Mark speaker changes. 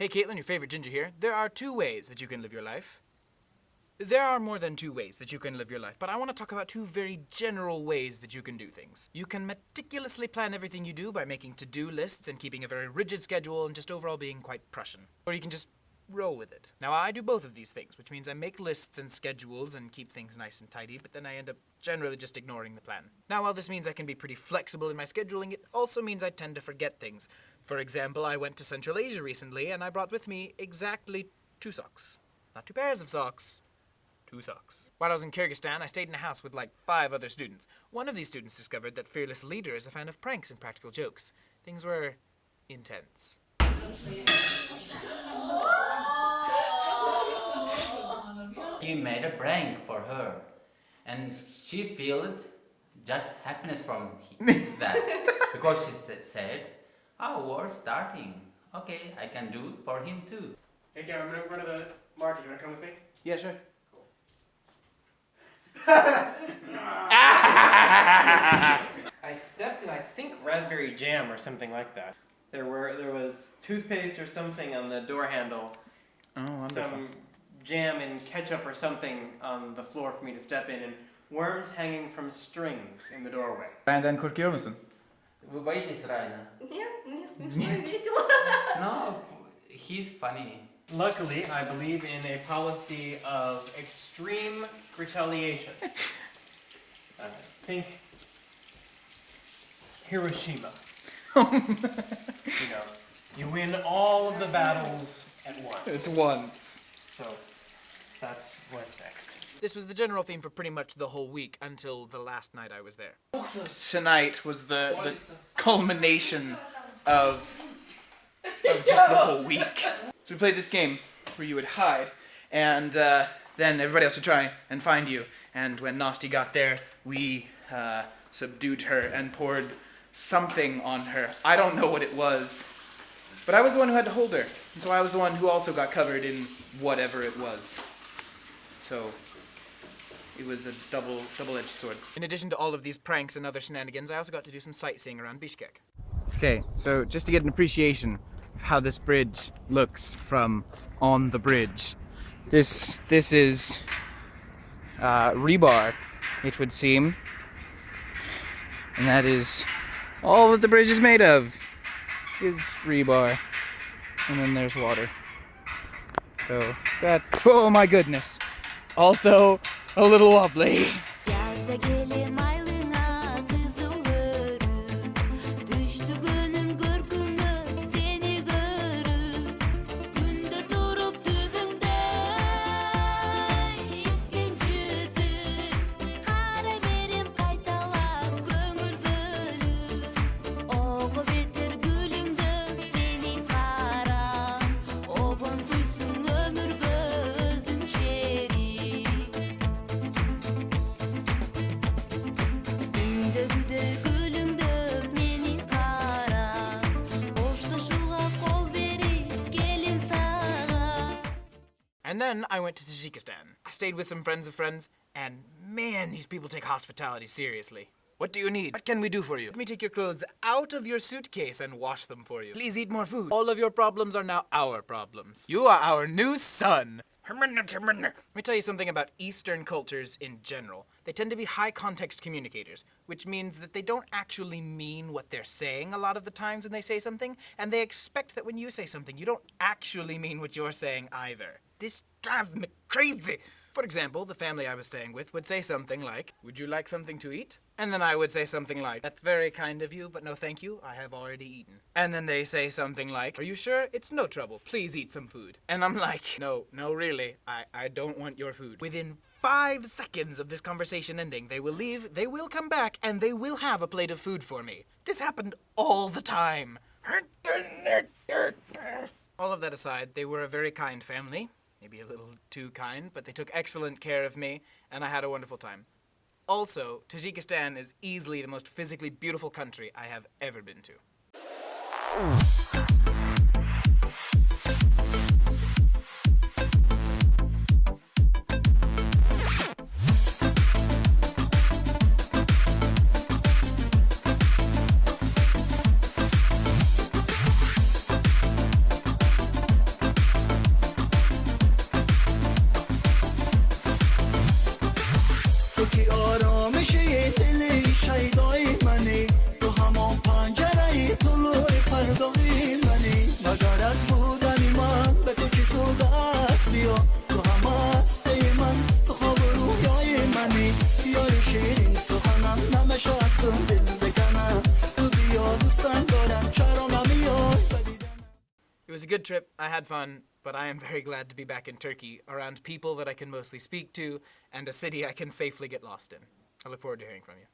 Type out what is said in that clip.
Speaker 1: Hey Caitlin, your favorite ginger here. There are two ways that you can live your life. There are more than two ways that you can live your life, but I want to talk about two very general ways that you can do things. You can meticulously plan everything you do by making to-do lists and keeping a very rigid schedule and just overall being quite Prussian. Or you can just roll with it. Now I do both of these things, which means I make lists and schedules and keep things nice and tidy, but then I end up generally just ignoring the plan. Now while this means I can be pretty flexible in my scheduling, it also means I tend to forget things. For example, I went to Central Asia recently and I brought with me exactly 2 socks. Not 2 pairs of socks. 2 socks. While I was in Kyrgyzstan, I stayed in a house with like 5 other students. One of these students discovered that Fearless Leader is a fan of pranks and practical jokes. Things were intense.
Speaker 2: He made a prank for her, and she felt just happiness from that because she said, "Oh, war's starting. Okay, I can do it for him too."
Speaker 3: Hey, Cam, I'm gonna go to the market. You wanna come with me?
Speaker 1: Yeah, sure.
Speaker 3: I stepped in, I think, raspberry jam or something like that. There was toothpaste or something on the door handle.
Speaker 1: Oh, wonderful.
Speaker 3: Some jam and ketchup or something on the floor for me to step in, and worms hanging from strings in the doorway.
Speaker 1: Benden korkuyor musun?
Speaker 2: Вы боитесь Райана?
Speaker 4: Нет, мне смешно и весело.
Speaker 2: No, he's funny.
Speaker 3: Luckily, I believe in a policy of extreme retaliation. Think Hiroshima. You win all of the battles at once.
Speaker 1: At once.
Speaker 3: So, that's what's next.
Speaker 1: This was the general theme for pretty much the whole week until the last night I was there. Tonight was the culmination of just the whole week. So we played this game where you would hide, and then everybody else would try and find you. And when Nasty got there, we subdued her and poured something on her. I don't know what it was, but I was the one who had to hold her. And so I was the one who also got covered in whatever it was. So it was a double-edged sword. In addition to all of these pranks and other shenanigans, I also got to do some sightseeing around Bishkek. Okay, so just to get an appreciation of how this bridge looks from on the bridge. This is rebar, it would seem. And that is all that the bridge is made of, is rebar. And then there's water. So that, oh my goodness. It's also a little wobbly. And then I went to Tajikistan. I stayed with some friends of friends, and man, these people take hospitality seriously. What do you need? What can we do for you? Let me take your clothes out of your suitcase and wash them for you. Please eat more food. All of your problems are now our problems. You are our new son. Let me tell you something about Eastern cultures in general. They tend to be high context communicators, which means that they don't actually mean what they're saying a lot of the times when they say something, and they expect that when you say something, you don't actually mean what you're saying either. This drives me crazy. For example, the family I was staying with would say something like, "Would you like something to eat?" And then I would say something like, "That's very kind of you, but no thank you, I have already eaten." And then they say something like, "Are you sure? It's no trouble, please eat some food." And I'm like, no, really, I don't want your food. Within 5 seconds of this conversation ending, they will leave, they will come back, and they will have a plate of food for me. This happened all the time. All of that aside, they were a very kind family. Maybe a little too kind, but they took excellent care of me, and I had a wonderful time. Also, Tajikistan is easily the most physically beautiful country I have ever been to. was a good trip. I had fun, but I am very glad to be back in Turkey, around people that I can mostly speak to, and a city I can safely get lost in. I look forward to hearing from you.